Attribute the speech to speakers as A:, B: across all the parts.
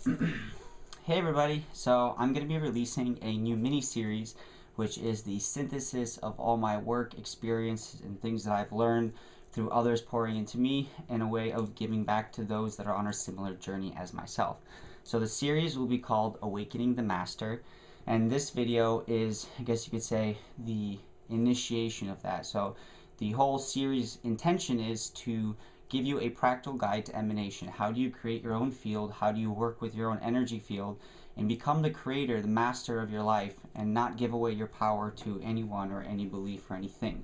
A: Hey everybody, so I'm going to be releasing a new mini-series which is the synthesis of all my work, experiences, and things that I've learned through others pouring into me in a way of giving back to those that are on a similar journey as myself. So the series will be called Awakening the Master, and this video is, I guess you could say, the initiation of that. So the whole series intention is to give you a practical guide to emanation. How do you create your own field? How do you work with your own energy field and become the creator, the master of your life, and not give away your power to anyone or any belief or anything?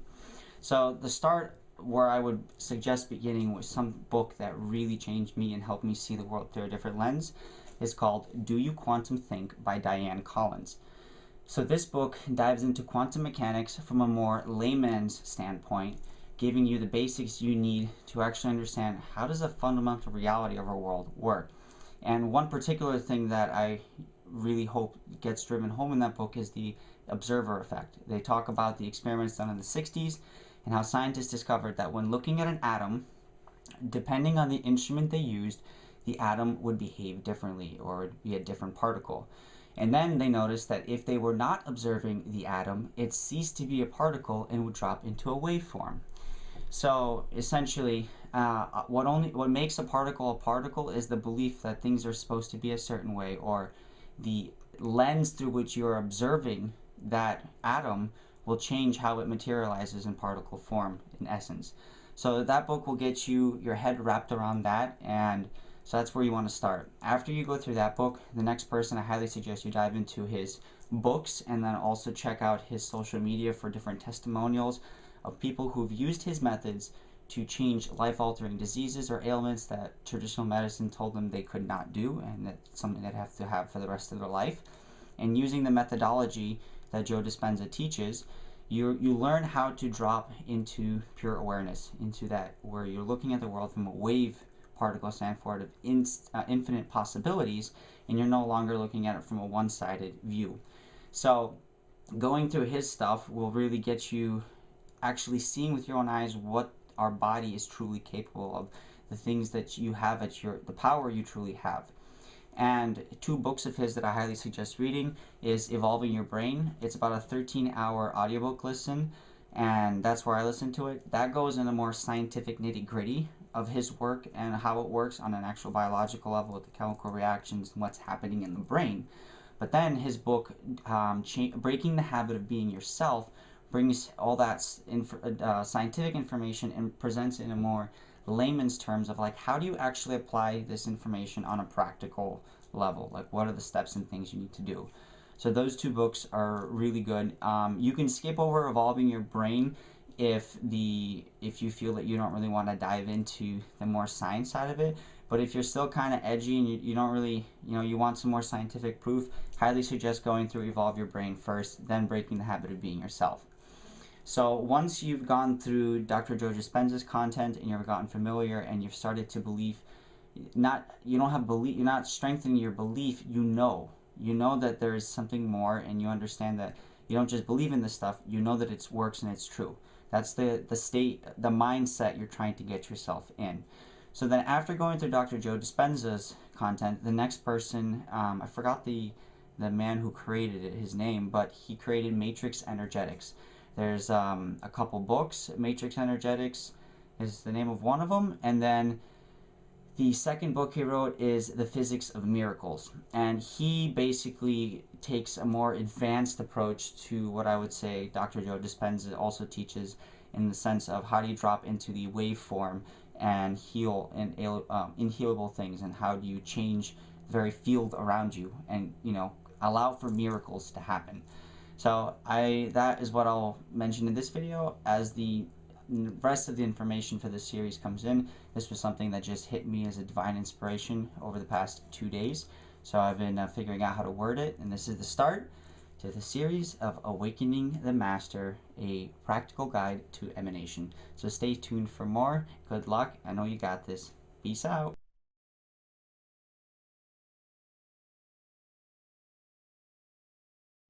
A: So the start where I would suggest beginning with some book that really changed me and helped me see the world through a different lens is called Do You Quantum Think by Diane Collins. So this book dives into quantum mechanics from a more layman's standpoint, giving you the basics you need to actually understand how does the fundamental reality of our world work. And one particular thing that I really hope gets driven home in that book is the observer effect. They talk about the experiments done in the 60s and how scientists discovered that when looking at an atom, depending on the instrument they used, the atom would behave differently or would be a different particle. And then they noticed that if they were not observing the atom, it ceased to be a particle and would drop into a waveform. So essentially, what makes a particle is the belief that things are supposed to be a certain way, or the lens through which you're observing that atom will change how it materializes in particle form, in essence. So that book will get you your head wrapped around that, and so that's where you want to start. After you go through that book, the next person I highly suggest you dive into his books, and then also check out his social media for different testimonials of people who've used his methods to change life-altering diseases or ailments that traditional medicine told them they could not do, and that's something they'd have to have for the rest of their life. And using the methodology that Joe Dispenza teaches, you learn how to drop into pure awareness, into that where you're looking at the world from a wave particle standpoint of infinite possibilities, and you're no longer looking at it from a one-sided view. So going through his stuff will really get you actually seeing with your own eyes what our body is truly capable of, the things that you have at the power you truly have. And two books of his that I highly suggest reading is Evolving Your Brain. It's about a 13-hour audiobook listen, and that's where I listen to it. That goes into more scientific nitty-gritty of his work and how it works on an actual biological level with the chemical reactions and what's happening in the brain. But then his book, Breaking the Habit of Being Yourself, brings all that scientific information and presents it in a more layman's terms of like, how do you actually apply this information on a practical level? Like, what are the steps and things you need to do? So those two books are really good. You can skip over Evolving Your Brain if you feel that you don't really want to dive into the more science side of it. But if you're still kind of edgy and you don't really, you want some more scientific proof, highly suggest going through Evolve Your Brain first, then Breaking the Habit of Being Yourself. So once you've gone through Dr. Joe Dispenza's content and you've gotten familiar and you've started to believe, you're not strengthening your belief, you know that there is something more, and you understand that you don't just believe in this stuff, you know that it works and it's true. That's the state, the mindset you're trying to get yourself in. So then after going through Dr. Joe Dispenza's content, the next person, I forgot the man who created it, his name, but he created Matrix Energetics. There's a couple books. Matrix Energetics is the name of one of them, and then the second book he wrote is The Physics of Miracles, and he basically takes a more advanced approach to what I would say Dr. Joe Dispenza also teaches, in the sense of how do you drop into the waveform and heal inhealable things, and how do you change the very field around you and allow for miracles to happen. So that is what I'll mention in this video. As the rest of the information for this series comes in, this was something that just hit me as a divine inspiration over the past 2 days. So I've been figuring out how to word it, and this is the start to the series of Awakening the Master, a practical guide to emanation. So stay tuned for more. Good luck. I know you got this. Peace out.